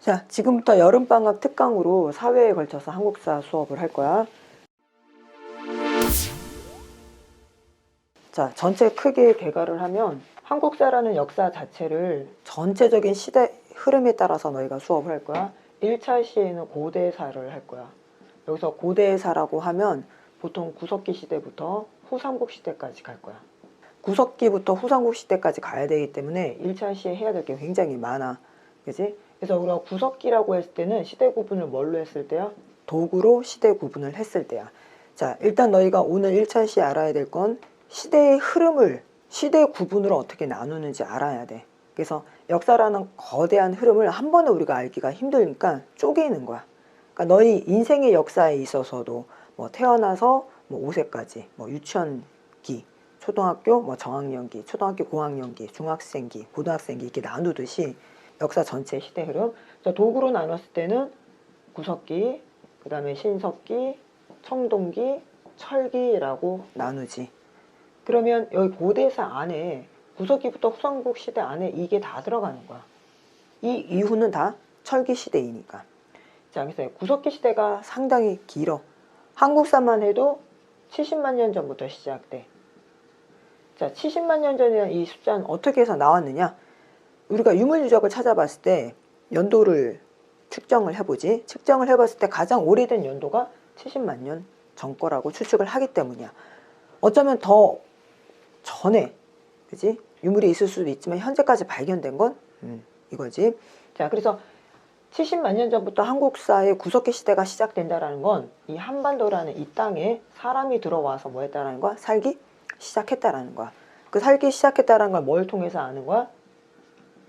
자, 지금부터 여름방학 특강으로 사회에 걸쳐서 한국사 수업을 할 거야. 자, 전체 크게 개괄을 하면 한국사라는 역사 자체를 전체적인 시대 흐름에 따라서 너희가 수업을 할 거야. 1차 시에는 고대사를 할 거야. 여기서 고대사라고 하면 보통 구석기 시대부터 후삼국 시대까지 갈 거야. 구석기부터 후삼국 시대까지 가야 되기 때문에 1차 시에 해야 될 게 굉장히 많아. 그지? 그래서 우리가 구석기라고 했을 때는 시대 구분을 뭘로 했을 때야? 도구로 시대 구분을 했을 때야. 자, 일단 너희가 오늘 1차 시에 알아야 될 건 시대의 흐름을 시대 구분으로 어떻게 나누는지 알아야 돼. 그래서 역사라는 거대한 흐름을 한 번에 우리가 알기가 힘드니까 쪼개는 거야. 그러니까 너희 인생의 역사에 있어서도 뭐 태어나서 뭐 5세까지, 뭐 유치원기, 초등학교 뭐 저학년기, 초등학교 고학년기, 중학생기, 고등학생기 이렇게 나누듯이 역사 전체 시대 흐름. 도구로 나눴을 때는 구석기, 그 다음에 신석기, 청동기, 철기라고 나누지. 그러면 여기 고대사 안에 구석기부터 후삼국 시대 안에 이게 다 들어가는 거야. 이 이후는 다 철기 시대이니까. 자, 그래서 구석기 시대가 상당히 길어. 한국사만 해도 70만 년 전부터 시작돼. 자, 70만 년 전이라는 이 숫자는 어떻게 해서 나왔느냐? 우리가 유물유적을 찾아봤을 때 연도를 측정을 해보지. 측정을 해봤을 때 가장 오래된 연도가 70만 년 전 거라고 추측을 하기 때문이야. 어쩌면 더 전에, 그지? 유물이 있을 수도 있지만 현재까지 발견된 건 이거지. 자, 그래서 70만 년 전부터 한국사의 구석기 시대가 시작된다라는 건 이 한반도라는 이 땅에 사람이 들어와서 뭐 했다라는 거야? 살기 시작했다라는 거야. 그 살기 시작했다라는 걸 뭘 통해서 아는 거야?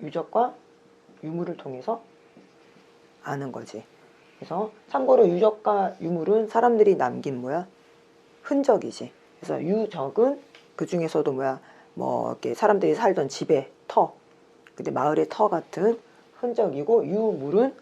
유적과 유물을 통해서 아는 거지. 그래서 참고로 유적과 유물은 사람들이 남긴 뭐야? 흔적이지. 그래서 유적은 그 중에서도 뭐야? 뭐 이렇게 사람들이 살던 집의 터, 근데 마을의 터 같은 흔적이고, 유물은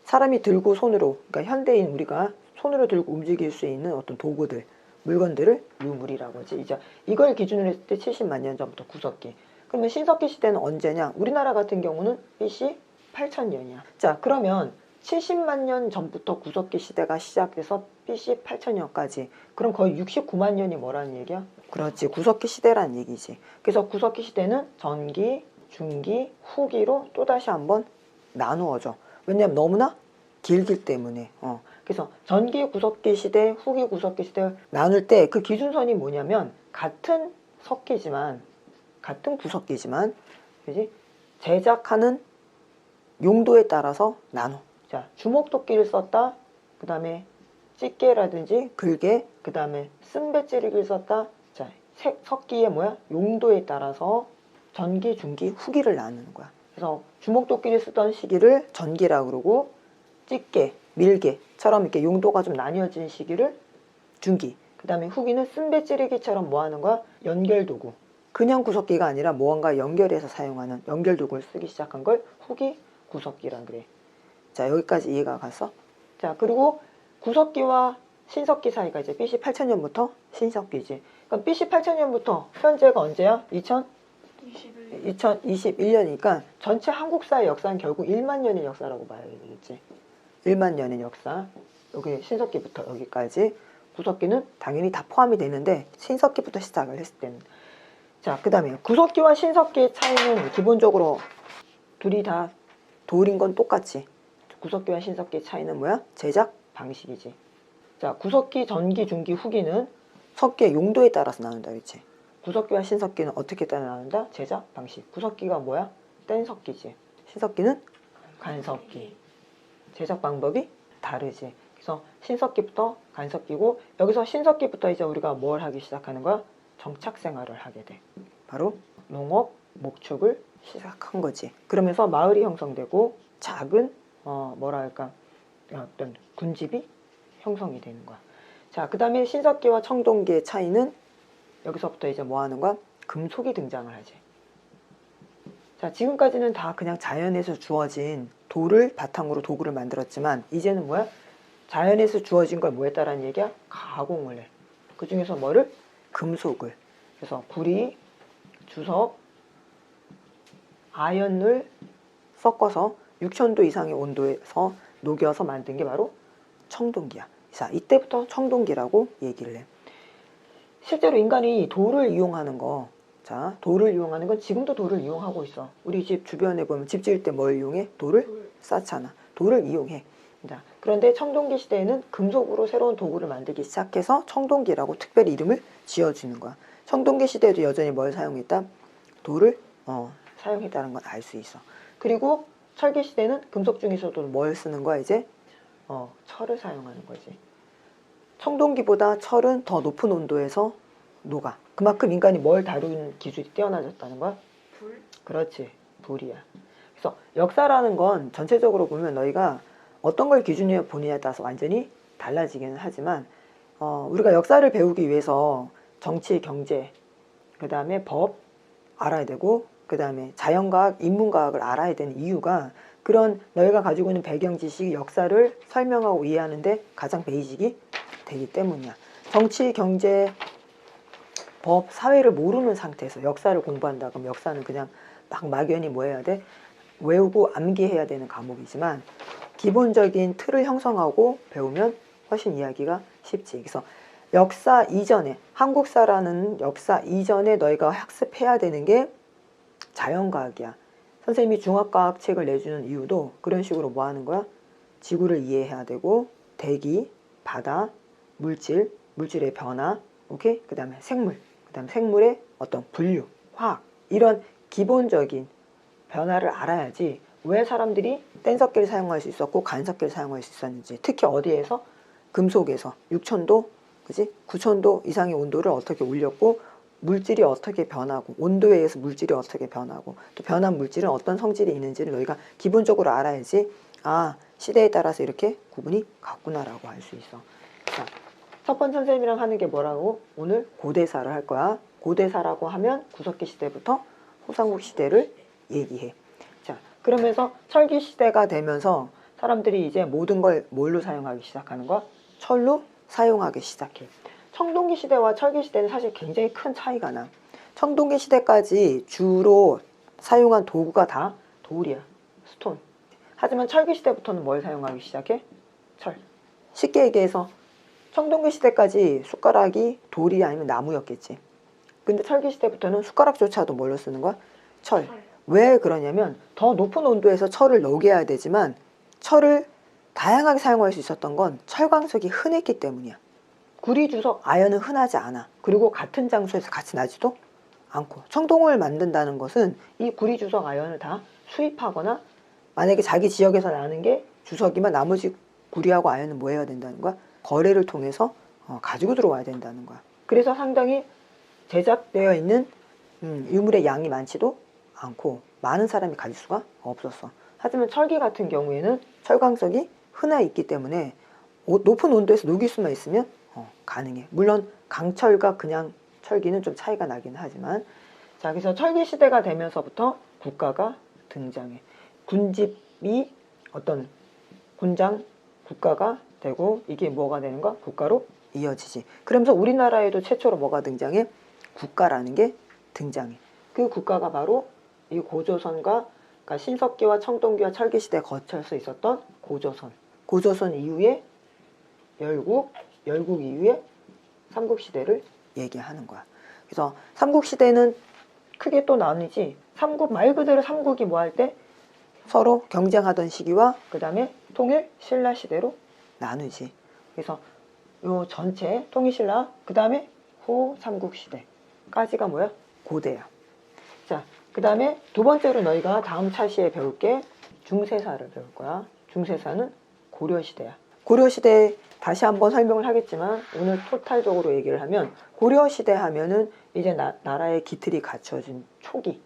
사람이 들고 손으로, 그러니까 현대인 우리가 손으로 들고 움직일 수 있는 어떤 도구들, 물건들을 유물이라고 하지. 이제 이걸 기준으로 했을 때 70만 년 전부터 구석기. 그러면 신석기 시대는 언제냐? 우리나라 같은 경우는 BC 8000년이야. 자, 그러면 70만 년 전부터 구석기 시대가 시작돼서 BC 8000년까지. 그럼 거의 69만 년이 뭐라는 얘기야? 그렇지, 구석기 시대란 얘기지. 그래서 구석기 시대는 전기, 중기, 후기로 또다시 한번 나누어져. 왜냐면 너무나 길기 때문에. 그래서 전기 구석기 시대, 후기 구석기 시대 나눌 때 그 기준선이 뭐냐면 같은 석기지만, 같은 구석기지만, 그지? 제작하는 용도에 따라서 나눠. 자, 주먹도끼를 썼다. 그 다음에 집게라든지 글개, 그 다음에 쓴배찌르기를 썼다. 자, 석기의 뭐야? 용도에 따라서 전기, 중기, 후기를 나누는 거야. 그래서 주먹도끼를 쓰던 시기를 전기라고 그러고, 집게, 밀개처럼 이렇게 용도가 좀 나뉘어진 시기를 중기, 그 다음에 후기는 쓴배찌르기처럼 뭐 하는 거야? 연결도구. 그냥 구석기가 아니라 무언가 연결해서 사용하는 연결도구를 쓰기 시작한 걸 후기 구석기란 그래. 자, 여기까지 이해가 갔어? 자, 그리고 구석기와 신석기 사이가 이제 BC 8000년부터 신석기지. 그럼 BC 8000년부터 현재가 언제야? 2021년이니까 전체 한국사의 역사는 결국 1만 년의 역사라고 봐야 되겠지. 1만 년의 역사. 여기 신석기부터 여기까지. 구석기는 당연히 다 포함이 되는데 신석기부터 시작을 했을 때는. 자, 그 다음에 구석기와 신석기의 차이는 기본적으로 둘이 다 돌인 건 똑같지. 구석기와 신석기의 차이는 뭐야? 제작 방식이지. 자, 구석기, 전기, 중기, 후기는 석기의 용도에 따라서 나눈다, 그렇지? 구석기와 신석기는 어떻게 따라 나눈다? 제작 방식. 구석기가 뭐야? 뗀석기지. 신석기는 간석기. 제작 방법이 다르지. 그래서 신석기부터 간석기고, 여기서 신석기부터 이제 우리가 뭘 하기 시작하는 거야? 정착 생활을 하게 돼. 바로 농업, 목축을 시작한 거지. 그러면서 마을이 형성되고 작은 뭐랄까 어떤 군집이 형성이 되는 거야. 자, 그 다음에 신석기와 청동기의 차이는 여기서부터 이제 뭐 하는 거야? 금속이 등장을 하지. 자, 지금까지는 다 그냥 자연에서 주어진 돌을 바탕으로 도구를 만들었지만 이제는 뭐야? 자연에서 주어진 걸 뭐 했다라는 얘기야? 가공을 해. 그 중에서 뭐를? 금속을. 그래서 구리, 주석, 아연을 섞어서 6000도 이상의 온도에서 녹여서 만든 게 바로 청동기야. 자, 이때부터 청동기라고 얘기를 해. 실제로 인간이 돌을 이용하는 거, 자, 돌을 이용하는 건 지금도 돌을 이용하고 있어. 우리 집 주변에 보면 집 지을 때 뭘 이용해? 돌을 쌓잖아. 돌을 이용해. 자, 그런데 청동기 시대에는 금속으로 새로운 도구를 만들기 시작해서 청동기라고 특별히 이름을 지어주는 거야. 청동기 시대에도 여전히 뭘 사용했다? 돌을 사용했다는 건 알 수 있어. 그리고 철기 시대는 금속 중에서도 뭘 쓰는 거야 이제? 철을 사용하는 거지. 청동기보다 철은 더 높은 온도에서 녹아. 그만큼 인간이 뭘 다루는 기술이 뛰어나졌다는 거야? 불? 그렇지. 불이야. 그래서 역사라는 건 전체적으로 보면 너희가 어떤 걸 기준으로 보느냐에 따라서 완전히 달라지기는 하지만 우리가 역사를 배우기 위해서 정치, 경제, 그 다음에 법 알아야 되고 그 다음에 자연과학, 인문과학을 알아야 되는 이유가 그런 너희가 가지고 있는 배경 지식, 역사를 설명하고 이해하는데 가장 베이직이 되기 때문이야. 정치, 경제, 법, 사회를 모르는 상태에서 역사를 공부한다 그럼 역사는 그냥 막 막연히 뭐 해야 돼? 외우고 암기해야 되는 과목이지만 기본적인 틀을 형성하고 배우면 훨씬 이야기가 쉽지. 그래서 역사 이전에, 한국사라는 역사 이전에 너희가 학습해야 되는 게 자연과학이야. 선생님이 중학과학 책을 내주는 이유도 그런 식으로 뭐 하는 거야? 지구를 이해해야 되고 대기, 바다, 물질, 물질의 변화, 오케이? 그 다음에 생물, 그 다음에 생물의 어떤 분류, 화학 이런 기본적인 변화를 알아야지 왜 사람들이 뗀석기를 사용할 수 있었고 간섭기를 사용할 수 있었는지 특히 어디에서? 금속에서 6000도, 그지? 9000도 이상의 온도를 어떻게 올렸고 물질이 어떻게 변하고 온도에 의해서 물질이 어떻게 변하고 또 변한 물질은 어떤 성질이 있는지를 너희가 기본적으로 알아야지 아 시대에 따라서 이렇게 구분이 갔구나라고 할 수 있어. 자, 첫 번째 선생님이랑 하는 게 뭐라고? 오늘 고대사를 할 거야. 고대사라고 하면 구석기 시대부터 호상국 시대를 얘기해. 자, 그러면서 철기 시대가 되면서 사람들이 이제 모든 걸 뭘로 사용하기 시작하는 거야? 철로 사용하기 시작해. 청동기 시대와 철기 시대는 사실 굉장히 큰 차이가 나. 청동기 시대까지 주로 사용한 도구가 다 돌이야. 스톤. 하지만 철기 시대부터는 뭘 사용하기 시작해? 철. 쉽게 얘기해서 청동기 시대까지 숟가락이 돌이 아니면 나무였겠지. 근데 철기 시대부터는 숟가락조차도 뭘로 쓰는 거야? 철. 왜 그러냐면 더 높은 온도에서 철을 녹여야 되지만 철을 다양하게 사용할 수 있었던 건 철광석이 흔했기 때문이야. 구리주석 아연은 흔하지 않아. 그리고 같은 장소에서 같이 나지도 않고. 청동을 만든다는 것은 이 구리주석 아연을 다 수입하거나 만약에 자기 지역에서 나는 게 주석이면 나머지 구리하고 아연은 뭐 해야 된다는 거야? 거래를 통해서 가지고 들어와야 된다는 거야. 그래서 상당히 제작되어 있는 유물의 양이 많지도 않고 많은 사람이 가질 수가 없었어. 하지만 철기 같은 경우에는 철광석이 흔해 있기 때문에 높은 온도에서 녹일 수만 있으면 가능해. 물론 강철과 그냥 철기는 좀 차이가 나긴 하지만 자, 그래서 철기 시대가 되면서부터 국가가 등장해. 군집이 어떤 군장 국가가 되고 이게 뭐가 되는 거야? 국가로 이어지지. 그러면서 우리나라에도 최초로 뭐가 등장해? 국가라는 게 등장해. 그 국가가 바로 이 고조선과 그러니까 신석기와 청동기와 철기 시대에 거쳐서 있었던 고조선. 고조선 이후에 열국, 열국 이후에 삼국시대를 얘기하는 거야. 그래서 삼국시대는 크게 또 나뉘지. 삼국 말 그대로 삼국이 뭐 할 때 서로 경쟁하던 시기와 그 다음에 통일 신라시대로 나누지. 그래서 요 전체 통일 신라 그 다음에 후 삼국시대까지가 뭐야? 고대야. 자, 그 다음에 두 번째로 너희가 다음 차시에 배울 게 중세사를 배울 거야. 중세사는 고려시대야. 고려시대 다시 한번 설명을 하겠지만 오늘 토탈적으로 얘기를 하면 고려시대 하면은 이제 나라의 기틀이 갖춰진 초기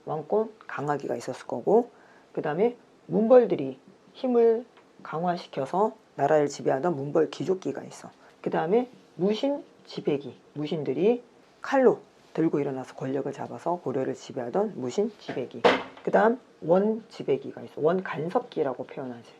왕권 강화기가 있었을 거고 그 다음에 문벌들이 힘을 강화시켜서 나라를 지배하던 문벌 귀족기가 있어. 그 다음에 무신 지배기, 무신들이 칼로 들고 일어나서 권력을 잡아서 고려를 지배하던 무신 지배기. 그 다음 원 지배기가 있어. 원 간섭기라고 표현하지.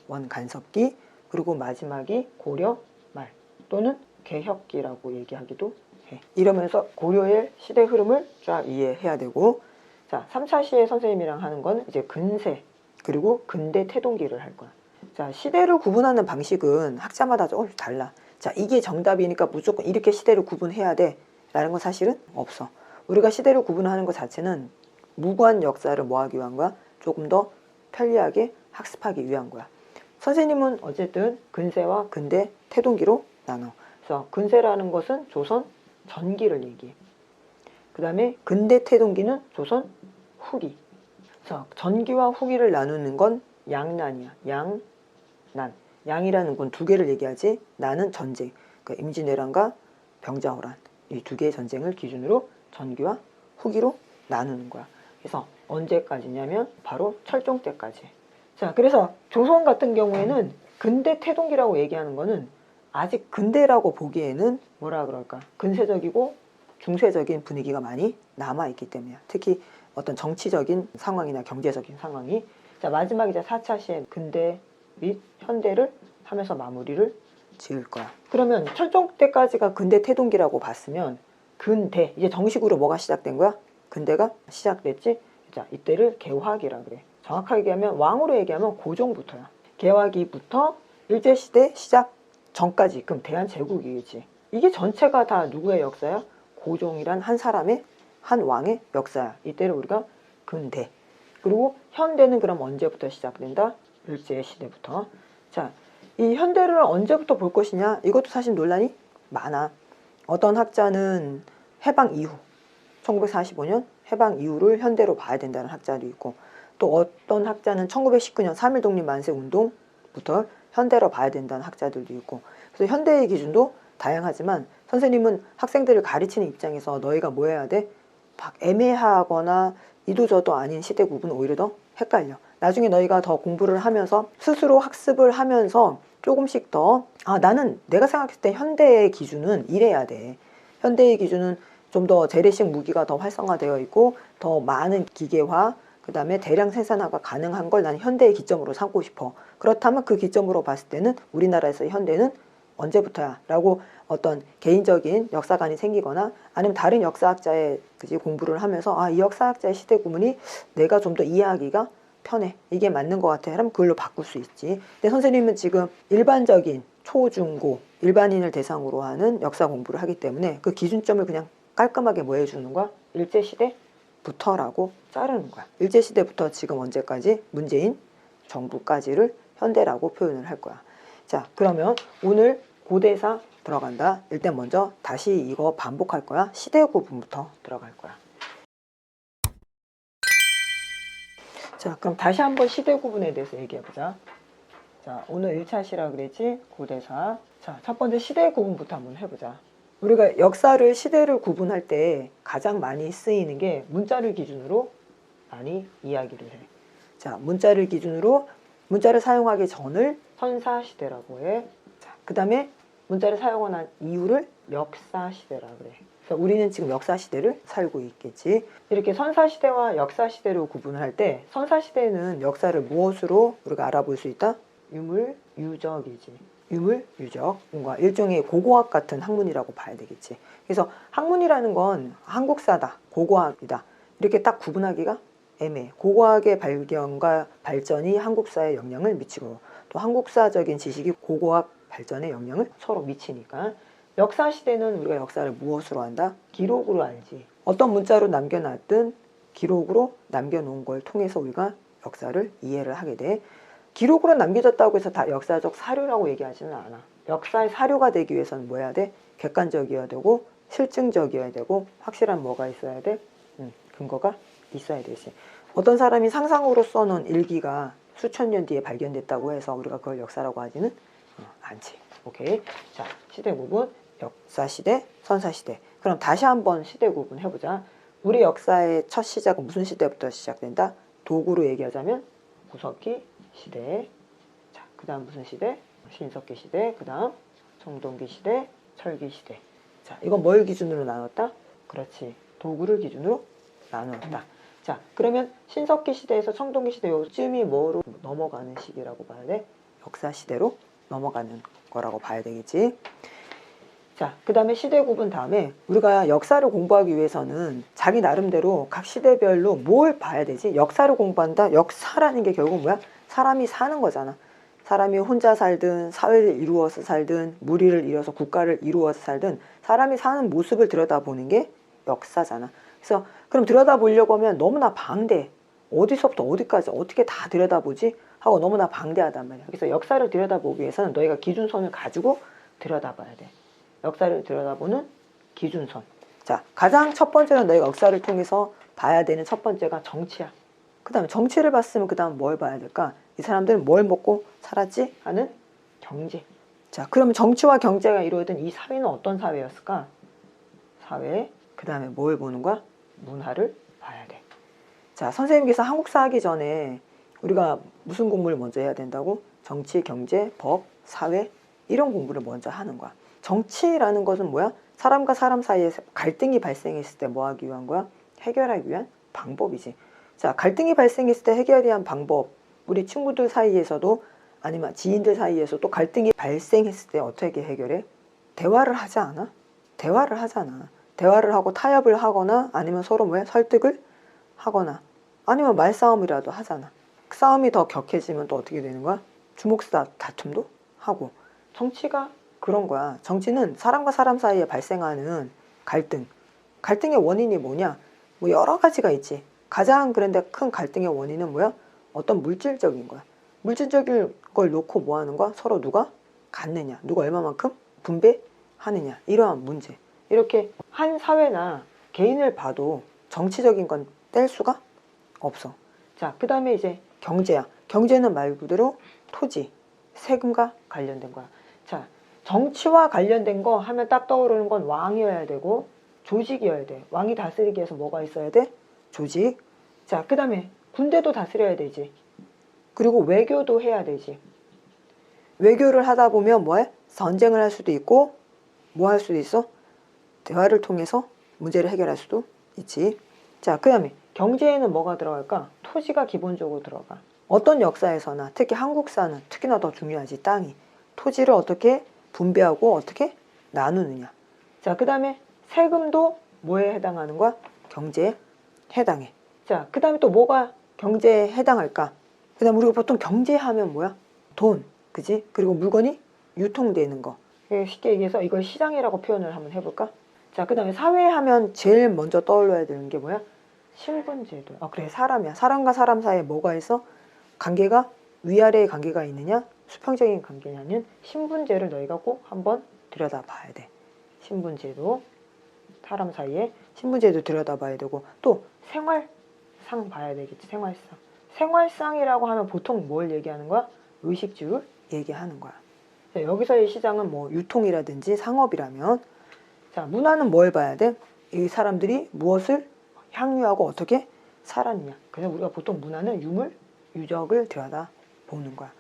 원 간섭기. 그리고 마지막이 고려 말 또는 개혁기라고 얘기하기도 해. 이러면서 고려의 시대 흐름을 쫙 이해해야 되고 자, 3차 시에 선생님이랑 하는 건 이제 근세 그리고 근대 태동기를 할 거야. 자, 시대를 구분하는 방식은 학자마다 조금씩 달라. 자, 이게 정답이니까 무조건 이렇게 시대를 구분해야 돼 라는 건 사실은 없어. 우리가 시대를 구분하는 것 자체는 무관 역사를 뭐 하기 위한 거야? 조금 더 편리하게 학습하기 위한 거야. 선생님은 어쨌든 근세와 근대 태동기로 나눠. 그래서 근세라는 것은 조선 전기를 얘기해. 그 다음에 근대 태동기는 조선 후기. 그래서 전기와 후기를 나누는 건 양난이야. 양난. 양이라는 건 두 개를 얘기하지. 난은 전쟁. 그러니까 임진왜란과 병자호란. 이 두 개의 전쟁을 기준으로 전기와 후기로 나누는 거야. 그래서 언제까지냐면 바로 철종 때까지. 자, 그래서 조선 같은 경우에는 근대 태동기라고 얘기하는 거는 아직 근대라고 보기에는 뭐라 그럴까? 근세적이고 중세적인 분위기가 많이 남아있기 때문이야. 특히 어떤 정치적인 상황이나 경제적인 상황이. 자, 마지막 이제 4차 시에 근대 및 현대를 하면서 마무리를 지을 거야. 그러면 철종 때까지가 근대 태동기라고 봤으면 근대, 이제 정식으로 뭐가 시작된 거야? 근대가 시작됐지? 자, 이때를 개화기라 그래. 정확하게 얘기하면 왕으로 얘기하면 고종부터야. 개화기부터 일제시대 시작 전까지. 그럼 대한제국이겠지. 이게 전체가 다 누구의 역사야? 고종이란 한 사람의, 한 왕의 역사야. 이때를 우리가 근대. 그리고 현대는 그럼 언제부터 시작된다? 일제시대부터. 자, 이 현대를 언제부터 볼 것이냐? 이것도 사실 논란이 많아. 어떤 학자는 해방 이후, 1945년 해방 이후를 현대로 봐야 된다는 학자도 있고, 또 어떤 학자는 1919년 3.1 독립 만세 운동부터 현대로 봐야 된다는 학자들도 있고. 그래서 현대의 기준도 다양하지만 선생님은 학생들을 가르치는 입장에서 너희가 뭐 해야 돼? 막 애매하거나 이도저도 아닌 시대 구분은 오히려 더 헷갈려. 나중에 너희가 더 공부를 하면서 스스로 학습을 하면서 조금씩 더 나는 내가 생각했을 때 현대의 기준은 이래야 돼. 현대의 기준은 좀 더 재래식 무기가 더 활성화되어 있고 더 많은 기계화, 그 다음에 대량 생산화가 가능한 걸 나는 현대의 기점으로 삼고 싶어. 그렇다면 그 기점으로 봤을 때는 우리나라에서 현대는 언제부터야? 라고 어떤 개인적인 역사관이 생기거나 아니면 다른 역사학자의 공부를 하면서 이 역사학자의 시대 구분이 내가 좀 더 이해하기가 편해. 이게 맞는 것 같아. 그러면 그걸로 바꿀 수 있지. 근데 선생님은 지금 일반적인 초, 중, 고 일반인을 대상으로 하는 역사 공부를 하기 때문에 그 기준점을 그냥 깔끔하게 뭐 해주는 거야? 일제시대부터라고 자르는 거야. 일제시대부터 지금 언제까지? 문재인 정부까지를 현대라고 표현을 할 거야. 자, 그러면 오늘 고대사 들어간다. 일단 먼저 다시 이거 반복할 거야. 시대 구분부터 들어갈 거야. 자, 그럼 다시 한번 시대 구분에 대해서 얘기해 보자. 자, 오늘 1차 시라 그랬지? 고대사. 자, 첫 번째 시대 구분부터 한번 해보자. 우리가 역사를, 시대를 구분할 때 가장 많이 쓰이는 게 문자를 기준으로 많이 이야기를 해. 자, 문자를 기준으로 문자를 사용하기 전을 선사시대라고 해. 자, 그 다음에 문자를 사용한 이유를 역사시대라 그래. 그래서 우리는 지금 역사시대를 살고 있겠지. 이렇게 선사시대와 역사시대로 구분을 할 때 선사시대는 역사를 무엇으로 우리가 알아볼 수 있다? 유물, 유적이지. 유물, 유적. 뭔가 일종의 고고학 같은 학문이라고 봐야 되겠지. 그래서 학문이라는 건 한국사다, 고고학이다. 이렇게 딱 구분하기가 애매해. 고고학의 발견과 발전이 한국사에 영향을 미치고 또 한국사적인 지식이 고고학 발전에 영향을 서로 미치니까. 역사시대는 우리가 역사를 무엇으로 한다? 기록으로 알지. 어떤 문자로 남겨놨든 기록으로 남겨놓은 걸 통해서 우리가 역사를 이해를 하게 돼. 기록으로 남겨졌다고 해서 다 역사적 사료라고 얘기하지는 않아. 역사의 사료가 되기 위해서는 뭐 해야 돼? 객관적이어야 되고 실증적이어야 되고 확실한 뭐가 있어야 돼? 근거가 있어야 되지. 어떤 사람이 상상으로 써놓은 일기가 수천 년 뒤에 발견됐다고 해서 우리가 그걸 역사라고 하지는 않지. 오케이. 자, 시대 구분, 역사시대, 선사시대. 그럼 다시 한번 시대 구분 해보자. 우리 역사의 첫 시작은 무슨 시대부터 시작된다? 도구로 얘기하자면 구석기 시대. 자, 그 다음 무슨 시대? 신석기 시대. 그 다음 청동기 시대, 철기 시대. 자, 이건 뭘 기준으로 나눴다? 그렇지. 도구를 기준으로 나누었다. 자, 그러면 신석기 시대에서 청동기 시대 요쯤이 뭐로 넘어가는 시기라고 봐야 돼? 역사 시대로 넘어가는 거라고 봐야 되겠지. 자, 그 다음에 시대 구분 다음에 우리가 역사를 공부하기 위해서는 자기 나름대로 각 시대별로 뭘 봐야 되지? 역사를 공부한다? 역사라는 게 결국 뭐야? 사람이 사는 거잖아. 사람이 혼자 살든 사회를 이루어서 살든 무리를 이뤄서 국가를 이루어서 살든 사람이 사는 모습을 들여다보는 게 역사잖아. 그래서 그럼 들여다보려고 하면 너무나 방대. 어디서부터 어디까지 어떻게 다 들여다보지? 하고 너무나 방대하단 말이야. 그래서 역사를 들여다보기 위해서는 너희가 기준선을 가지고 들여다봐야 돼. 역사를 들여다보는 기준선. 자, 가장 첫 번째는 너희가 역사를 통해서 봐야 되는 첫 번째가 정치야. 그 다음에 정치를 봤으면 그 다음 뭘 봐야 될까? 이 사람들은 뭘 먹고 살았지? 하는 경제. 자, 그러면 정치와 경제가 이루어진 이 사회는 어떤 사회였을까? 사회. 그 다음에 뭘 보는 거야? 문화를 봐야 돼. 자, 선생님께서 한국사 하기 전에 우리가 무슨 공부를 먼저 해야 된다고? 정치, 경제, 법, 사회 이런 공부를 먼저 하는 거야. 정치라는 것은 뭐야? 사람과 사람 사이에 갈등이 발생했을 때 뭐 하기 위한 거야? 해결하기 위한 방법이지. 자, 갈등이 발생했을 때 해결에 대한 방법. 우리 친구들 사이에서도 아니면 지인들 사이에서도 갈등이 발생했을 때 어떻게 해결해? 대화를 하지 않아? 대화를 하잖아. 대화를 하고 타협을 하거나 아니면 서로 뭐야? 설득을 하거나 아니면 말싸움이라도 하잖아. 그 싸움이 더 격해지면 또 어떻게 되는 거야? 주먹 다툼도 하고. 정치가 그런 거야. 정치는 사람과 사람 사이에 발생하는 갈등. 갈등의 원인이 뭐냐? 뭐 여러 가지가 있지. 가장 그런데 큰 갈등의 원인은 뭐야? 어떤 물질적인 거야. 물질적인 걸 놓고 뭐 하는 거야? 서로 누가 갖느냐, 누가 얼마만큼 분배하느냐, 이러한 문제. 이렇게 한 사회나 개인을 봐도 정치적인 건 뗄 수가 없어. 자, 그 다음에 이제 경제야. 경제는 말 그대로 토지, 세금과 관련된 거야. 자, 정치와 관련된 거 하면 딱 떠오르는 건 왕이어야 되고 조직이어야 돼. 왕이 다스리기 위해서 뭐가 있어야 돼? 조직. 자, 그 다음에 군대도 다스려야 되지. 그리고 외교도 해야 되지. 외교를 하다 보면 뭐해? 전쟁을 할 수도 있고 뭐 할 수도 있어? 대화를 통해서 문제를 해결할 수도 있지. 자, 그 다음에 경제에는 뭐가 들어갈까? 토지가 기본적으로 들어가. 어떤 역사에서나 특히 한국사는 특히나 더 중요하지. 땅이. 토지를 어떻게 분배하고 어떻게 나누느냐. 자, 그 다음에 세금도 뭐에 해당하는 거야? 경제에 해당해. 자, 그 다음에 또 뭐가 경제에 해당할까? 그 다음 우리가 보통 경제하면 뭐야? 돈, 그지? 그리고 물건이 유통되는 거. 쉽게 얘기해서 이걸 시장이라고 표현을 한번 해볼까? 자, 그 다음에 사회하면 제일 먼저 떠올려야 되는 게 뭐야? 신분제도. 아, 그래, 사람이야. 사람과 사람 사이에 뭐가 있어? 관계가 위아래의 관계가 있느냐? 수평적인 관계냐는 신분제를 너희가 꼭 한번 들여다봐야 돼. 신분제도. 사람 사이에 신분제도 들여다봐야 되고 또 생활상 봐야 되겠지. 생활상. 생활상이라고 하면 보통 뭘 얘기하는 거야? 의식주를 얘기하는 거야. 자, 여기서의 시장은 뭐 유통이라든지 상업이라면 자, 문화는 뭘 봐야 돼? 이 사람들이 무엇을 향유하고 어떻게 살았느냐. 그래서 우리가 보통 문화는 유물, 유적을 들여다보는 거야.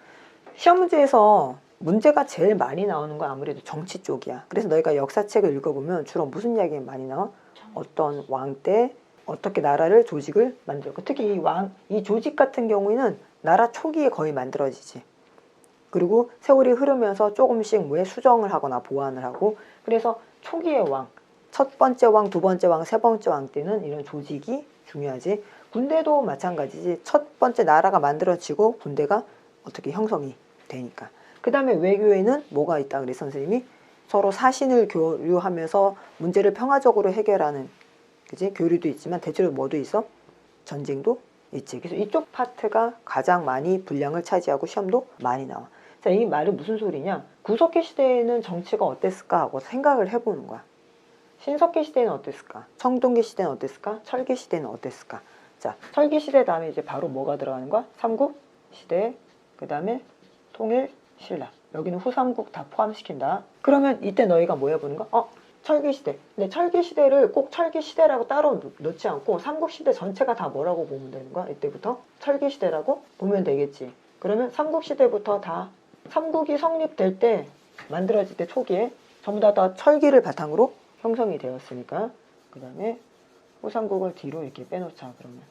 시험 문제에서 문제가 제일 많이 나오는 건 아무래도 정치 쪽이야. 그래서 너희가 역사책을 읽어보면 주로 무슨 이야기가 많이 나와? 어떤 왕 때 어떻게 나라를 조직을 만들고 특히 이 조직 같은 경우에는 나라 초기에 거의 만들어지지. 그리고 세월이 흐르면서 조금씩 뭐에 수정을 하거나 보완을 하고 그래서 초기의 왕, 첫 번째 왕, 두 번째 왕, 세 번째 왕 때는 이런 조직이 중요하지. 군대도 마찬가지지. 첫 번째 나라가 만들어지고 군대가 어떻게 형성이 되니까. 그 다음에 외교에는 뭐가 있다 그래 선생님이? 서로 사신을 교류하면서 문제를 평화적으로 해결하는 그지? 교류도 있지만 대체로 뭐도 있어? 전쟁도 있지. 그래서 이쪽 파트가 가장 많이 분량을 차지하고 시험도 많이 나와. 자, 이 말은 무슨 소리냐? 구석기 시대에는 정치가 어땠을까 하고 생각을 해보는 거야. 신석기 시대는 어땠을까? 청동기 시대는 어땠을까? 철기 시대는 어땠을까? 자, 철기 시대 다음에 이제 바로 뭐가 들어가는 거야? 삼국 시대, 그 다음에 통일, 신라. 여기는 후삼국 다 포함시킨다. 그러면 이때 너희가 뭐 해보는 거야? 철기 시대. 근데 철기 시대를 꼭 철기 시대라고 따로 넣지 않고 삼국 시대 전체가 다 뭐라고 보면 되는 거야? 이때부터 철기 시대라고 보면 되겠지. 그러면 삼국 시대부터 다 삼국이 성립될 때 만들어질 때 초기에 전부 다 철기를 바탕으로 형성이 되었으니까 그 다음에 후삼국을 뒤로 이렇게 빼놓자. 그러면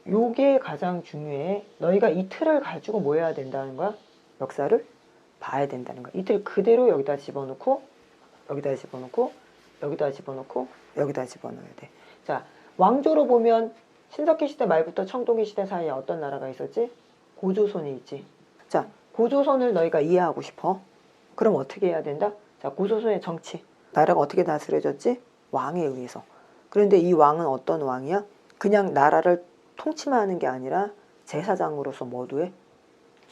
요게 가장 중요해. 너희가 이 틀을 가지고 뭐 해야 된다는 거야? 역사를 봐야 된다는 거야. 이 틀 그대로 여기다 집어넣고 여기다 집어넣고 여기다 집어넣고 여기다 집어넣어야 돼. 자, 왕조로 보면 신석기 시대 말부터 청동기 시대 사이에 어떤 나라가 있었지? 고조선이 있지. 자, 고조선을 너희가 이해하고 싶어. 그럼 어떻게 해야 된다? 자, 고조선의 정치. 나라가 어떻게 다스려졌지? 왕에 의해서. 그런데 이 왕은 어떤 왕이야? 그냥 나라를 통치만 하는 게 아니라 제사장으로서 모두의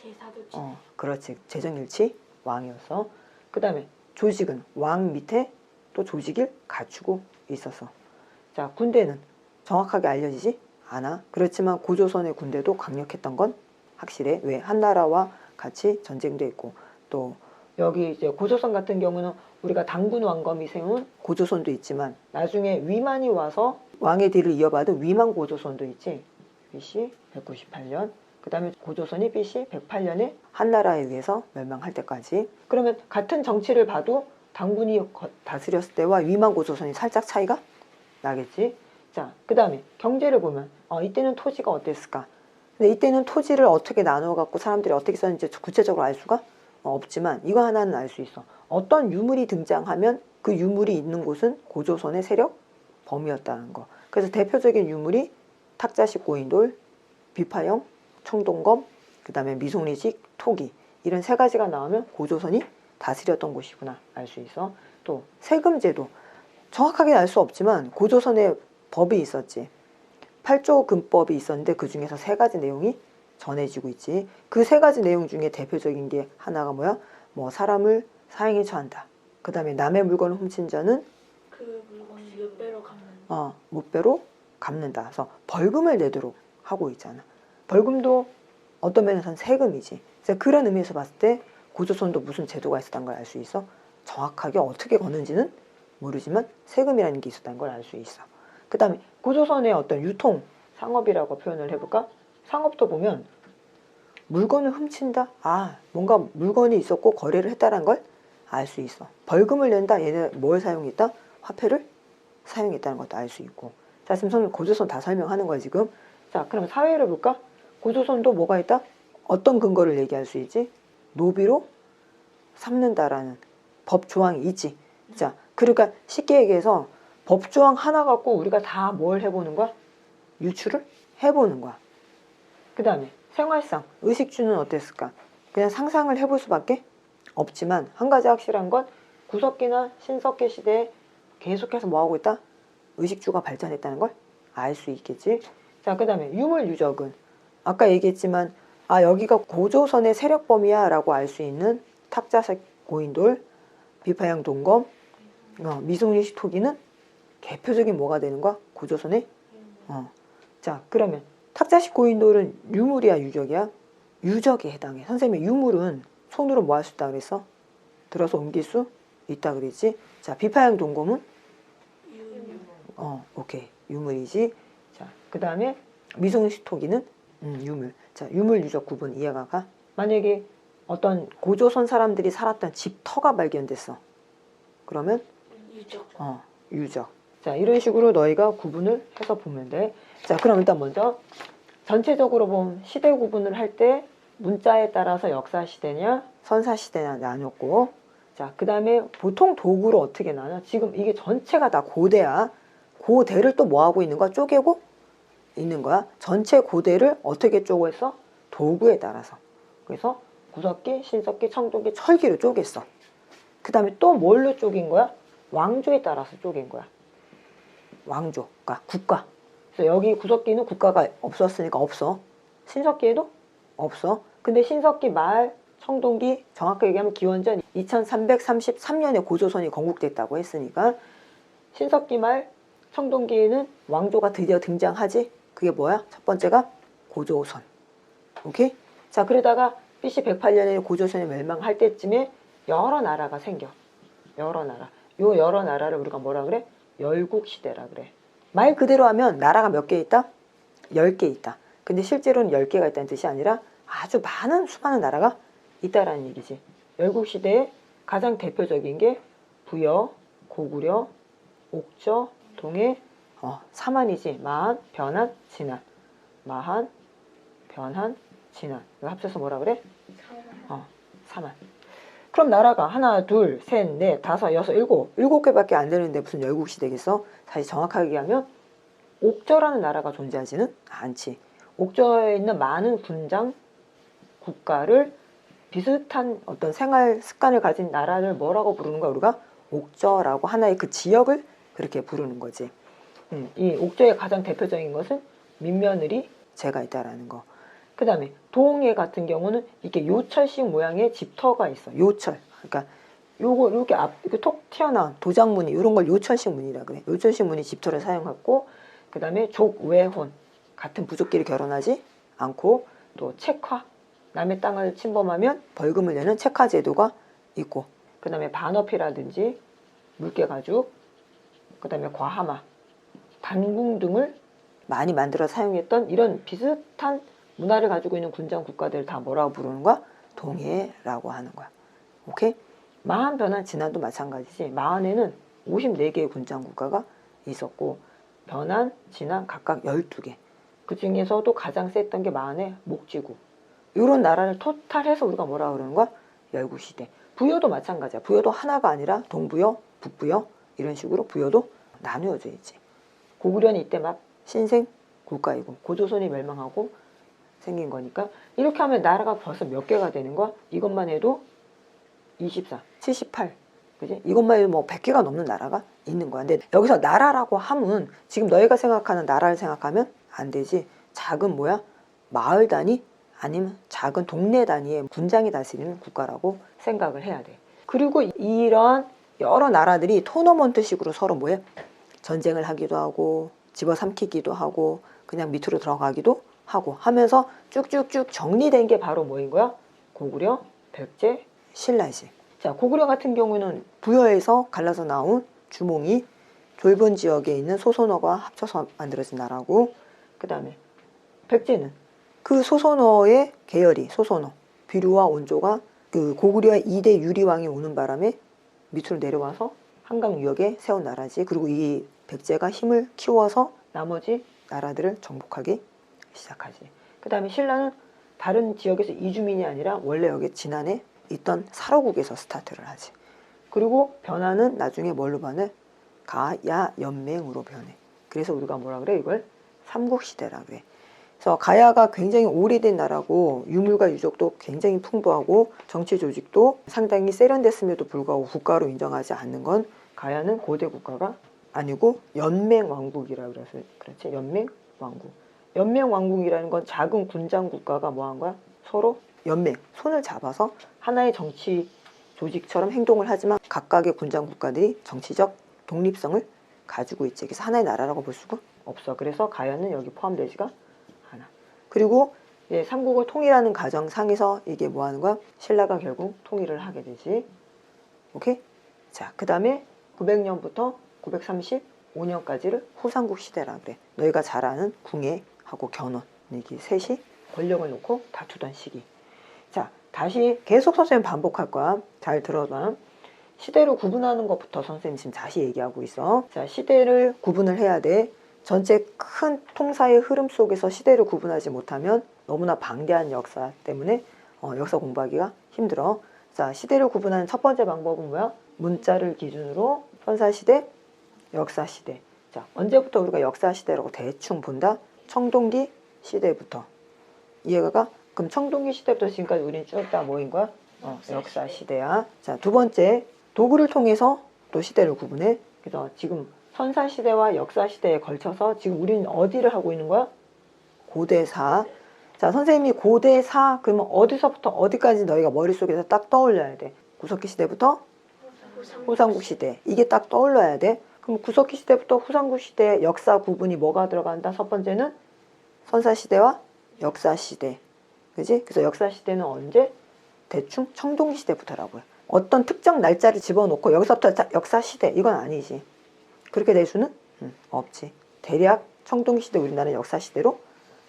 제사도 그렇지. 재정일치 왕이었어. 그 다음에 조직은 왕 밑에 또 조직을 갖추고 있었어. 자, 군대는 정확하게 알려지지 않아. 그렇지만 고조선의 군대도 강력했던 건 확실해. 왜? 한나라와 같이 전쟁도 했고, 또 여기 이제 고조선 같은 경우는 우리가 당군 왕검이 세운 고조선도 있지만 나중에 위만이 와서 왕의 뒤를 이어받은 위만 고조선도 있지. BC 198년. 그 다음에 고조선이 BC 108년에 한나라에 의해서 멸망할 때까지. 그러면 같은 정치를 봐도 당군이 다스렸을 때와 위만 고조선이 살짝 차이가 나겠지. 자, 그 다음에 경제를 보면 이때는 토지가 어땠을까? 근데 이때는 토지를 어떻게 나누어 갖고 사람들이 어떻게 썼는지 구체적으로 알 수가 없지만 이거 하나는 알 수 있어. 어떤 유물이 등장하면 그 유물이 있는 곳은 고조선의 세력 범위였다는 거. 그래서 대표적인 유물이 탁자식 고인돌, 비파형, 청동검, 그 다음에 미송리식, 토기, 이런 세 가지가 나오면 고조선이 다스렸던 곳이구나 알 수 있어. 또 세금제도 정확하게 알 수 없지만 고조선에 법이 있었지. 8조 금법이 있었는데 그 중에서 세 가지 내용이 전해지고 있지. 그 세 가지 내용 중에 대표적인 게 하나가 뭐야? 뭐 사람을 사형에 처한다. 그 다음에 남의 물건을 훔친 자는 그 물건을 몇 배로 갚는. 묵배로 갚는다. 그래서 벌금을 내도록 하고 있잖아. 벌금도 어떤 면에서는 세금이지. 그래서 그런 의미에서 봤을 때 고조선도 무슨 제도가 있었다는 걸 알 수 있어. 정확하게 어떻게 걷는지는 모르지만 세금이라는 게 있었다는 걸 알 수 있어. 그 다음에 고조선의 어떤 유통, 상업이라고 표현을 해볼까? 상업도 보면 물건을 훔친다? 뭔가 물건이 있었고 거래를 했다는 걸 알 수 있어. 벌금을 낸다? 얘네 뭘 사용했다? 화폐를 사용했다는 것도 알 수 있고. 자, 지금 고조선 다 설명하는 거야 지금. 자, 그럼 사회를 볼까? 고조선도 뭐가 있다? 어떤 근거를 얘기할 수 있지? 노비로 삼는다라는 법 조항이 있지. 자, 그러니까 쉽게 얘기해서 법 조항 하나 갖고 우리가 다 뭘 해보는 거야? 유추를 해보는 거야. 그 다음에 생활상, 의식주는 어땠을까? 그냥 상상을 해볼 수밖에 없지만 한 가지 확실한 건 구석기나 신석기 시대에 계속해서 뭐하고 있다? 의식주가 발전했다는 걸 알 수 있겠지. 자, 그 다음에 유물유적은 아까 얘기했지만 여기가 고조선의 세력 범위야 라고 알 수 있는 탁자색 고인돌, 비파형 동검, 미송리식 토기는 대표적인 뭐가 되는 거야? 고조선의 자, 그러면 탁자식 고인돌은 유물이야 유적이야? 유적에 해당해. 선생님이 유물은 손으로 뭐 할 수 있다 그랬어? 들어서 옮길 수 있다 그랬지? 자, 비파형 동검은 오케이. 유물이지. 자, 그 다음에 미송리식 토기는 유물. 자, 유물 유적 구분 이해가 가? 만약에 어떤 고조선 사람들이 살았던 집터가 발견됐어. 그러면 유적. 유적. 자, 이런 식으로 너희가 구분을 해서 보면 돼. 자, 그럼 일단 먼저 전체적으로 보면 시대 구분을 할 때 문자에 따라서 역사 시대냐 선사 시대냐 나눴고, 자, 그 다음에 보통 도구로 어떻게 나눠? 지금 이게 전체가 다 고대야. 고대를 또 뭐 하고 있는 거야? 쪼개고 있는 거야. 전체 고대를 어떻게 쪼갰어? 도구에 따라서. 그래서 구석기, 신석기, 청동기, 철기로 쪼갰어. 그 다음에 또 뭘로 쪼갠 거야? 왕조에 따라서 쪼갠 거야. 왕조, 그러니까 국가. 그래서 여기 구석기는 국가가 없었으니까 없어. 신석기에도 없어. 근데 신석기 말, 청동기, 정확하게 얘기하면 기원전 2333년에 고조선이 건국됐다고 했으니까 신석기 말, 청동기에는 왕조가 드디어 등장하지. 그게 뭐야? 첫 번째가 고조선. 오케이? 자, 그러다가 BC 108년에 고조선이 멸망할 때쯤에 여러 나라가 생겨. 여러 나라. 요 여러 나라를 우리가 뭐라 그래? 열국시대라 그래. 말 그대로 하면 나라가 몇 개 있다? 10개 있다. 근데 실제로는 10개가 있다는 뜻이 아니라 아주 많은 수많은 나라가 있다라는 얘기지. 열국시대의 가장 대표적인 게 부여, 고구려, 옥저, 동해, 사만이지. 마한, 변한, 진한. 마한, 변한, 진한. 이거 합쳐서 뭐라 그래? 사만. 그럼 나라가 하나, 둘, 셋, 넷, 다섯, 여섯, 일곱 개밖에 안 되는데 무슨 열국시 되겠어? 다시 정확하게 얘기하면 옥저라는 나라가 존재하지는 않지. 옥저에 있는 많은 군장 국가를 비슷한 어떤 생활 습관을 가진 나라를 뭐라고 부르는 거야? 우리가 옥저라고 하나의 그 지역을 그렇게 부르는 거지. 이 옥저의 가장 대표적인 것은 민며느리 제가 있다라는 거. 그 다음에 동해 같은 경우는 이렇게 요철식 모양의 집터가 있어. 요철. 그러니까 요거 이렇게 이렇게 톡 튀어나온 도장무늬 이런 걸 요철식 무늬라 그래. 요철식 무늬 집터를 사용했고, 그 다음에 족외혼, 같은 부족끼리 결혼하지 않고, 또 책화, 남의 땅을 침범하면 벌금을 내는 책화 제도가 있고, 그 다음에 반어피라든지 물개가죽, 그 다음에 과하마, 단궁 등을 많이 만들어 사용했던 이런 비슷한 문화를 가지고 있는 군장 국가들을 다 뭐라고 부르는 거야? 동해라고 하는 거야. 오케이? 마한, 변한, 진안도 마찬가지지. 마한에는 54개의 군장 국가가 있었고, 변한, 진안 각각 12개. 그 중에서도 가장 셌던 게 마한의 목지국. 이런 나라를 토탈해서 우리가 뭐라고 그러는 거야? 열국시대. 부여도 마찬가지야. 부여도 하나가 아니라 동부여, 북부여 이런 식으로 부여도 나누어져 있지. 고구려는 이때 막 신생 국가이고 고조선이 멸망하고 생긴 거니까 이렇게 하면 나라가 벌써 몇 개가 되는 거야? 이것만 해도 24, 78. 그지? 이것만 해도 뭐 100개가 넘는 나라가 있는 거야. 근데 여기서 나라라고 하면 지금 너희가 생각하는 나라를 생각하면 안 되지. 작은 뭐야? 마을 단위 아니면 작은 동네 단위의 군장이 다스리는 국가라고 생각을 해야 돼. 그리고 이런 여러 나라들이 토너먼트식으로 서로 뭐해? 전쟁을 하기도 하고 집어삼키기도 하고 그냥 밑으로 들어가기도 하고 하면서 쭉쭉쭉 정리된 게 바로 뭐인 거야? 고구려, 백제, 신라지. 자, 고구려 같은 경우는 부여에서 갈라서 나온 주몽이 좁은 지역에 있는 소선어가 합쳐서 만들어진 나라고, 그 다음에 백제는 그 소선어의 계열이 소선어, 비류와 온조가 그 고구려의 2대 유리왕이 오는 바람에 밑으로 내려와서 한강 유역에 세운 나라지. 그리고 이 백제가 힘을 키워서 나머지 나라들을 정복하기 시작하지. 그 다음에 신라는 다른 지역에서 이주민이 아니라 원래 여기 진안에 있던 사로국에서 스타트를 하지. 그리고 변화는 나중에 뭘로 변해? 가야연맹으로 변해. 그래서 우리가 뭐라 그래? 이걸 삼국시대라 그래. 그래서 가야가 굉장히 오래된 나라고 유물과 유적도 굉장히 풍부하고 정치 조직도 상당히 세련됐음에도 불구하고 국가로 인정하지 않는 건 가야는 고대 국가가 아니고 연맹왕국이라 그래서 그렇지. 연맹왕국. 연맹왕국이라는 건 작은 군장 국가가 뭐 한 거야? 서로 연맹, 손을 잡아서 하나의 정치 조직처럼 행동을 하지만 각각의 군장 국가들이 정치적 독립성을 가지고 있지. 그래서 하나의 나라라고 볼 수가 없어. 그래서 가야는 여기 포함되지가 않아. 그리고 삼국을 통일하는 과정상에서 이게 뭐 하는 거야? 신라가 결국 통일을 하게 되지. 오케이? 자, 그 다음에 900년부터 935년까지를 후삼국 시대라 그래. 너희가 잘 아는 궁예하고 견훤, 이게 셋이 권력을 놓고 다투던 시기. 자, 다시 계속 선생님 반복할 거야. 잘 들어봐. 시대를 구분하는 것부터 선생님 지금 다시 얘기하고 있어. 자, 시대를 구분을 해야 돼. 전체 큰 통사의 흐름 속에서 시대를 구분하지 못하면 너무나 방대한 역사 때문에 역사 공부하기가 힘들어. 자, 시대를 구분하는 첫 번째 방법은 뭐야? 문자를 기준으로 선사시대, 역사시대. 자, 언제부터 우리가 역사시대라고 대충 본다? 청동기 시대부터. 이해가? 그럼 청동기 시대부터 지금까지 우리는 쭉 다 뭐인 거야? 역사시대야. 자, 두 번째, 도구를 통해서 또 시대를 구분해. 그래서 지금 선사시대와 역사시대에 걸쳐서 지금 우리는 어디를 하고 있는 거야? 고대사. 자, 선생님이 고대사 그러면 어디서부터 어디까지 너희가 머릿속에서 딱 떠올려야 돼. 구석기 시대부터 후삼국 시대. 이게 딱 떠올려야 돼. 그럼 구석기 시대부터 후삼국 시대의 역사 구분이 뭐가 들어간다? 첫 번째는 선사시대와 역사시대. 그지? 그래서 역사시대는 언제? 대충 청동기 시대부터라고요. 어떤 특정 날짜를 집어넣고 여기서부터 역사시대 이건 아니지. 그렇게 될 수는 없지. 대략 청동기 시대 우리나라는 역사시대로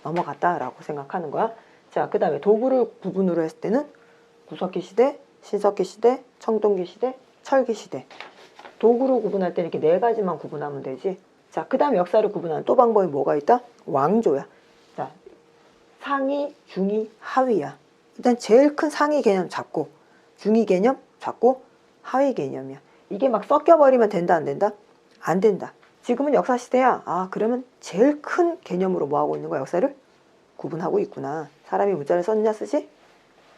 넘어갔다라고 생각하는 거야. 자, 그 다음에 도구를 구분으로 했을 때는 구석기 시대, 신석기 시대, 청동기 시대, 철기 시대. 도구로 구분할 때는 이렇게 네 가지만 구분하면 되지. 자, 그 다음 역사를 구분하는 또 방법이 뭐가 있다? 왕조야. 자, 상위, 중위, 하위야. 일단 제일 큰 상위 개념 잡고 중위 개념 작고 하위 개념이야. 이게 막 섞여버리면 된다 안 된다? 안 된다. 지금은 역사시대야. 아 그러면 제일 큰 개념으로 뭐 하고 있는 거야? 역사를 구분하고 있구나. 사람이 문자를 썼느냐 쓰지?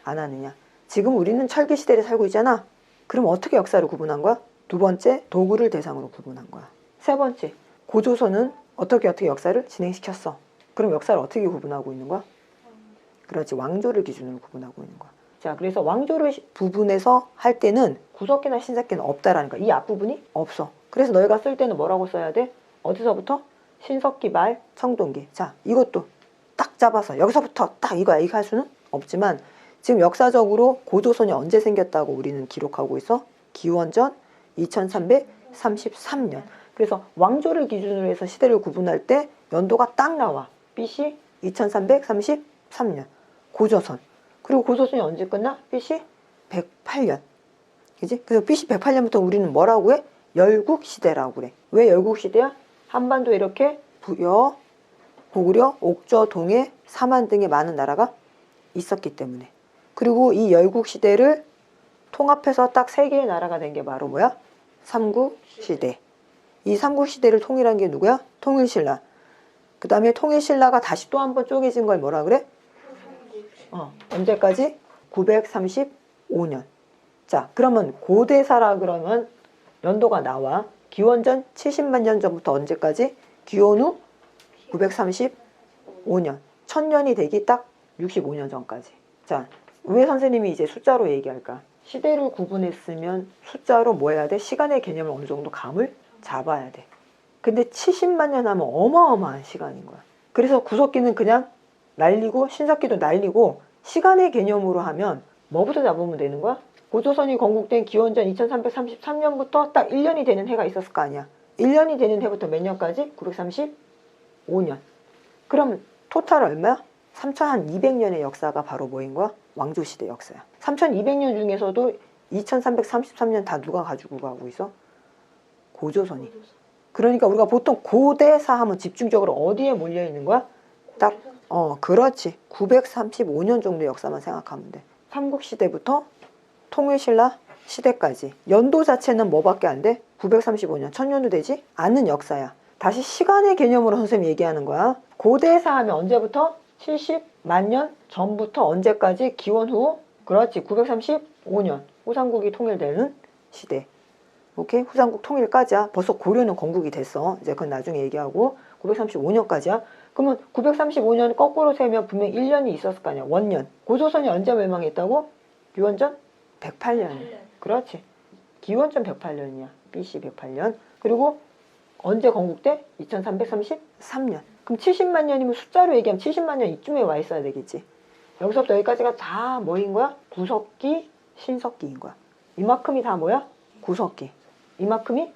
안 하느냐. 지금 우리는 철기 시대를 살고 있잖아. 그럼 어떻게 역사를 구분한 거야? 두 번째, 도구를 대상으로 구분한 거야. 세 번째, 고조선은 어떻게 역사를 진행시켰어. 그럼 역사를 어떻게 구분하고 있는 거야? 그렇지, 왕조를 기준으로 구분하고 있는 거야. 자, 그래서 왕조를 부분해서 할 때는 구석기나 신석기는 없다라는 거야. 이 앞부분이 없어. 그래서 너희가 쓸 때는 뭐라고 써야 돼? 어디서부터? 신석기 말 청동기. 자, 이것도 딱 잡아서 여기서부터 딱 이거야. 이거 할 수는 없지만 지금 역사적으로 고조선이 언제 생겼다고 우리는 기록하고 있어? 기원전 2333년. 그래서 왕조를 기준으로 해서 시대를 구분할 때 연도가 딱 나와. BC 2333년. 고조선. 그리고 고조선이 언제 끝나? BC 108년. 그지? 그래서 BC 108년부터 우리는 뭐라고 해? 열국시대라고 그래. 왜 열국시대야? 한반도에 이렇게 부여, 고구려, 옥저, 동해, 사만 등의 많은 나라가 있었기 때문에. 그리고 이 열국시대를 통합해서 딱 세 개의 나라가 된 게 바로 뭐야? 삼국시대. 이 삼국시대를 통일한 게 누구야? 통일신라. 그 다음에 통일신라가 다시 또 한 번 쪼개진 걸 뭐라 그래? 언제까지? 935년. 자, 그러면 고대사라 그러면 연도가 나와. 기원전 70만 년 전부터 언제까지? 기원 후 935년. 1000년이 되기 딱 65년 전까지. 자, 왜 선생님이 이제 숫자로 얘기할까? 시대를 구분했으면 숫자로 뭐 해야 돼? 시간의 개념을 어느 정도 감을 잡아야 돼. 근데 70만 년 하면 어마어마한 시간인 거야. 그래서 구석기는 그냥 날리고 신석기도 날리고 시간의 개념으로 하면 뭐부터 잡으면 되는 거야? 고조선이 건국된 기원전 2333년부터 딱 1년이 되는 해가 있었을 거 아니야. 1년이 되는 해부터 몇 년까지? 935년. 그럼 토탈 얼마야? 3200년의 역사가 바로 뭐인 거야? 왕조시대 역사야. 3200년 중에서도 2333년 다 누가 가지고 가고 있어? 고조선이. 그러니까 우리가 보통 고대사 하면 집중적으로 어디에 몰려 있는 거야? 딱 그렇지. 935년 정도 역사만 생각하면 돼. 삼국시대부터 통일신라 시대까지. 연도 자체는 뭐밖에 안 돼? 935년. 1000년도 되지 않는 역사야. 다시 시간의 개념으로 선생님이 얘기하는 거야. 고대사 하면 언제부터? 70만 년 전부터 언제까지? 기원 후. 그렇지. 935년. 후삼국이 통일되는 시대. 오케이? 후삼국 통일까지야. 벌써 고려는 건국이 됐어. 이제 그건 나중에 얘기하고 935년까지야. 그러면 935년 거꾸로 세면 분명 1년이 있었을 거 아니야. 원년. 고조선이 언제 멸망했다고? 기원전 108년. 그렇지. 기원전 108년이야. BC 108년. 그리고 언제 건국돼? 2333년. 그럼 70만 년이면 숫자로 얘기하면 70만 년 이쯤에 와 있어야 되겠지. 여기서부터 여기까지가 다 뭐인 거야? 구석기, 신석기인 거야. 이만큼이 다 뭐야? 구석기. 이만큼이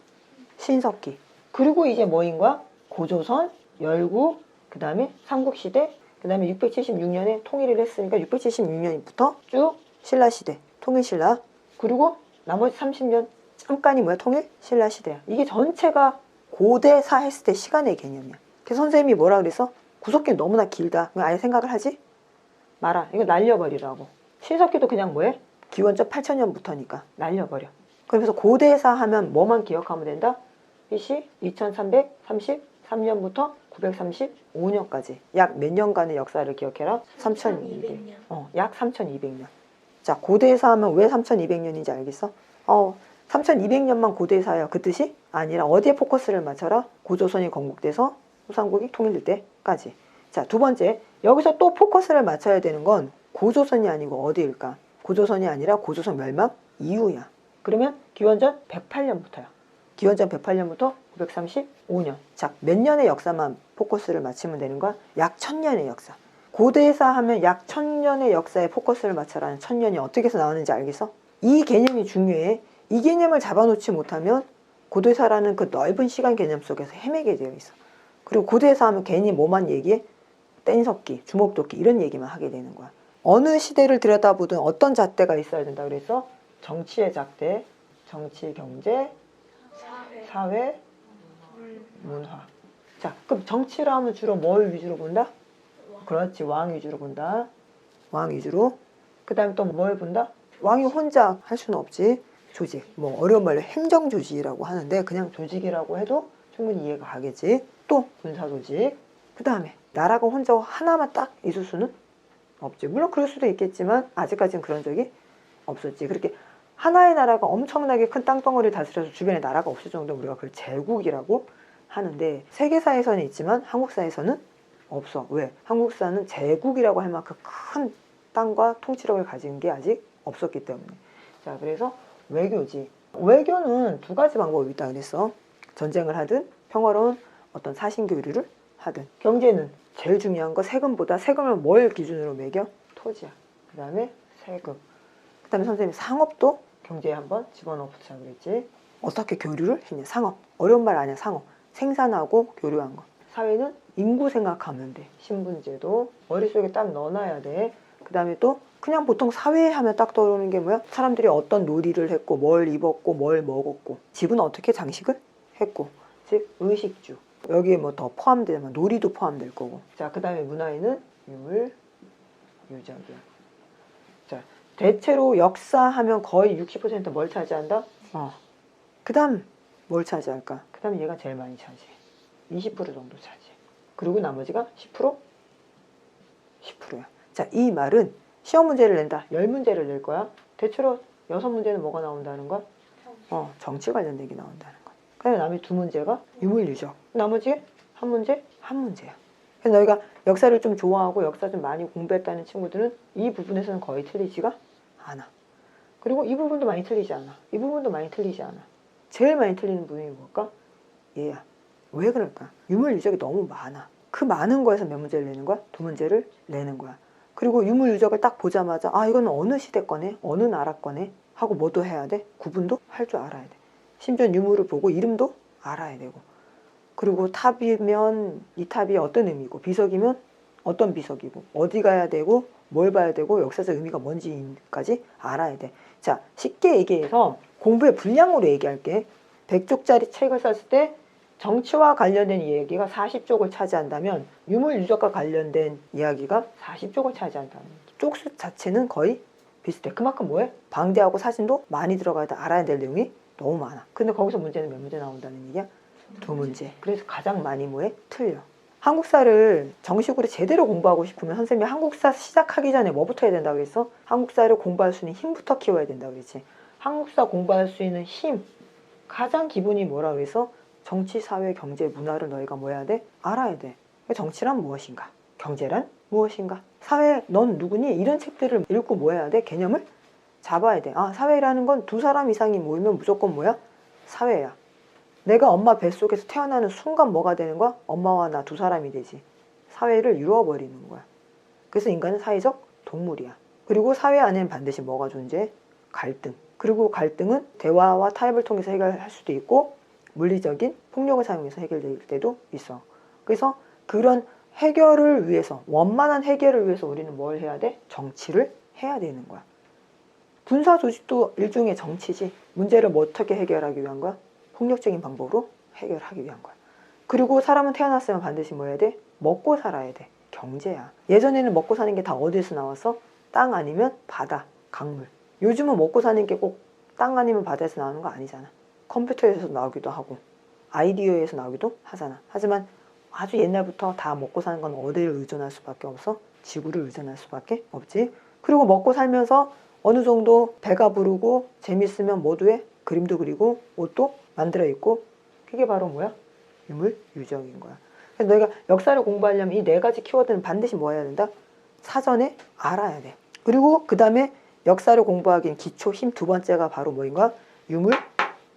신석기. 그리고 이제 뭐인 거야? 고조선, 열국, 그 다음에 삼국시대, 그 다음에 676년에 통일을 했으니까 676년부터 쭉 신라시대, 통일신라. 그리고 나머지 30년 잠깐이 뭐야? 통일신라시대야. 이게 전체가 고대사 했을 때 시간의 개념이야. 그래서 선생님이 뭐라 그랬어? 구석기는 너무나 길다. 그럼 아예 생각을 하지? 말아. 이거 날려버리라고. 신석기도 그냥 뭐해? 기원전 8000년부터니까 날려버려. 그래서 고대사 하면 뭐만 기억하면 된다? BC 2333년부터 935년까지 약 몇 년간의 역사를 기억해라? 3200년. 약 3200년. 자, 고대사 하면 왜 3200년인지 알겠어? 3200년만 고대사야. 그 뜻이 아니라 어디에 포커스를 맞춰라? 고조선이 건국돼서 후삼국이 통일될 때까지. 자, 두 번째. 여기서 또 포커스를 맞춰야 되는 건 고조선이 아니고 어디일까? 고조선이 아니라 고조선 멸망 이후야. 그러면 기원전 108년부터야. 기원전 108년부터 935년. 자, 몇 년의 역사만 포커스를 맞추면 되는 거야? 약 1000년의 역사. 고대사 하면 약 1000년의 역사에 포커스를 맞춰라는 1000년이 어떻게 해서 나오는지 알겠어? 이 개념이 중요해. 이 개념을 잡아놓지 못하면 고대사라는 그 넓은 시간 개념 속에서 헤매게 되어 있어. 그리고 고대사 하면 괜히 뭐만 얘기해? 뗀석기, 주먹도끼 이런 얘기만 하게 되는 거야. 어느 시대를 들여다보든 어떤 잣대가 있어야 된다 그래서 정치의 잣대, 정치, 경제, 사회, 문화. 자, 그럼 정치를 하면 주로 뭘 위주로 본다? 그렇지, 왕 위주로 본다. 왕 위주로. 그 다음에 또 뭘 본다? 왕이 혼자 할 수는 없지. 조직, 뭐 어려운 말로 행정조직이라고 하는데 그냥 조직이라고 해도 충분히 이해가 가겠지. 또 군사조직. 그 다음에 나라가 혼자 하나만 딱 있을 수는 없지. 물론 그럴 수도 있겠지만 아직까지는 그런 적이 없었지. 그렇게 하나의 나라가 엄청나게 큰 땅덩어리를 다스려서 주변에 나라가 없을 정도면 우리가 그걸 제국이라고 하는데 세계사에서는 있지만 한국사에서는 없어. 왜? 한국사는 제국이라고 할 만큼 큰 땅과 통치력을 가진 게 아직 없었기 때문에. 자, 그래서 외교지. 외교는 두 가지 방법이 있다 그랬어. 전쟁을 하든 평화로운 어떤 사신교류를 하든. 경제는 제일 중요한 거 세금보다 세금을 뭘 기준으로 매겨? 토지야. 그 다음에 세금. 그 다음에 선생님이 상업도 경제에 한번 집어넣자 그랬지. 어떻게 교류를 했냐? 상업. 어려운 말 아니야. 상업. 생산하고 교류한 거. 사회는 인구 생각하면 돼. 신분제도 머릿속에 딱 넣어놔야 돼. 그 다음에 또 그냥 보통 사회 하면 딱 떠오르는 게 뭐야? 사람들이 어떤 놀이를 했고 뭘 입었고 뭘 먹었고 집은 어떻게 장식을 했고 즉 의식주. 여기에 뭐 더 포함되면 놀이도 포함될 거고. 자, 그 다음에 문화에는 유물, 유적이야. 자, 대체로 역사하면 거의 60% 뭘 차지한다? 그 다음 뭘 차지할까? 그 다음 얘가 제일 많이 차지해. 20% 정도 차지해. 그리고 나머지가 10%? 10%야. 자, 이 말은 시험 문제를 낸다. 10문제를 낼 거야. 대체로 6문제는 뭐가 나온다는 거야? 정치 관련된 게 나온다는 거야. 그다음에 나머지 2문제가 유물유적. 나머지 한 문제? 한 문제야. 그래서 너희가 역사를 좀 좋아하고 역사 좀 많이 공부했다는 친구들은 이 부분에서는 거의 틀리지가 않아. 그리고 이 부분도 많이 틀리지 않아. 이 부분도 많이 틀리지 않아. 제일 많이 틀리는 부분이 뭘까? 얘야. 왜 그럴까? 유물유적이 너무 많아. 그 많은 거에서 몇 문제를 내는 거야? 2문제를 내는 거야. 그리고 유물유적을 딱 보자마자 아, 이건 어느 시대 거네? 어느 나라 거네? 하고 뭐도 해야 돼? 구분도 할 줄 알아야 돼. 심지어 유물을 보고 이름도 알아야 되고. 그리고 탑이면 이 탑이 어떤 의미고 비석이면 어떤 비석이고 어디 가야 되고 뭘 봐야 되고 역사적 의미가 뭔지까지 알아야 돼. 자, 쉽게 얘기해서 공부의 분량으로 얘기할게. 100쪽짜리 책을 썼을 때 정치와 관련된 이야기가 40쪽을 차지한다면 유물유적과 관련된 이야기가 40쪽을 차지한다는 쪽수 자체는 거의 비슷해. 그만큼 뭐해? 방대하고 사진도 많이 들어가야 돼. 알아야 될 내용이 너무 많아. 근데 거기서 문제는 몇 문제 나온다는 얘기야? 2문제. 그래서 가장 많이 뭐해? 틀려. 한국사를 정식으로 제대로 공부하고 싶으면 선생님이 한국사 시작하기 전에 뭐부터 해야 된다고 그랬어? 한국사를 공부할 수 있는 힘부터 키워야 된다고 그랬지. 한국사 공부할 수 있는 힘. 가장 기본이 뭐라 그래서? 정치, 사회, 경제, 문화를 너희가 뭐 해야 돼? 알아야 돼. 정치란 무엇인가? 경제란 무엇인가? 사회, 넌 누구니? 이런 책들을 읽고 뭐 해야 돼? 개념을 잡아야 돼. 아, 사회라는 건 2사람 이상이 모이면 무조건 뭐야? 사회야. 내가 엄마 뱃속에서 태어나는 순간 뭐가 되는 거야? 엄마와 나 2사람이 되지. 사회를 이루어버리는 거야. 그래서 인간은 사회적 동물이야. 그리고 사회 안에는 반드시 뭐가 존재해? 갈등. 그리고 갈등은 대화와 타협을 통해서 해결할 수도 있고 물리적인 폭력을 사용해서 해결될 때도 있어. 그래서 그런 해결을 위해서, 원만한 해결을 위해서 우리는 뭘 해야 돼? 정치를 해야 되는 거야. 군사 조직도 일종의 정치지. 문제를 뭐 어떻게 해결하기 위한 거야? 폭력적인 방법으로 해결하기 위한 거야. 그리고 사람은 태어났으면 반드시 뭐 해야 돼? 먹고 살아야 돼. 경제야. 예전에는 먹고 사는 게 다 어디서 나왔어? 땅 아니면 바다, 강물. 요즘은 먹고 사는 게 꼭 땅 아니면 바다에서 나오는 거 아니잖아. 컴퓨터에서 나오기도 하고 아이디어에서 나오기도 하잖아. 하지만 아주 옛날부터 다 먹고 사는 건 어디를 의존할 수밖에 없어? 지구를 의존할 수밖에 없지. 그리고 먹고 살면서 어느 정도 배가 부르고 재밌으면 뭐도 해? 그림도 그리고 옷도 만들어 입고. 그게 바로 뭐야? 유물, 유적인 거야. 그래서 너희가 역사를 공부하려면 이 4가지 키워드는 반드시 뭐 해야 된다? 사전에 알아야 돼. 그리고 그 다음에 역사를 공부하기엔 기초 힘 2번째가 바로 뭐인가? 유물,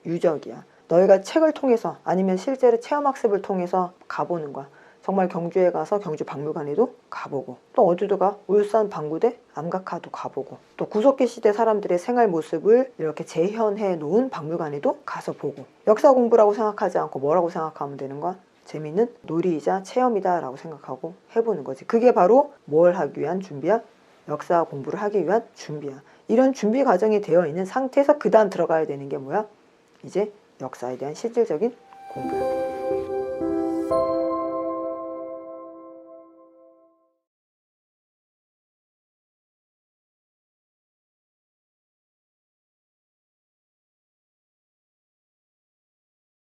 유적이야. 너희가 책을 통해서 아니면 실제로 체험학습을 통해서 가보는 거야. 정말 경주에 가서 경주 박물관에도 가보고 또 어디도 가? 울산 방구대 암각화도 가보고 또 구석기 시대 사람들의 생활 모습을 이렇게 재현해 놓은 박물관에도 가서 보고 역사 공부라고 생각하지 않고 뭐라고 생각하면 되는 거야? 재밌는 놀이이자 체험이다 라고 생각하고 해보는 거지. 그게 바로 뭘 하기 위한 준비야? 역사 공부를 하기 위한 준비야. 이런 준비 과정이 되어 있는 상태에서 그 다음 들어가야 되는 게 뭐야? 이제 역사에 대한 실질적인 공부야.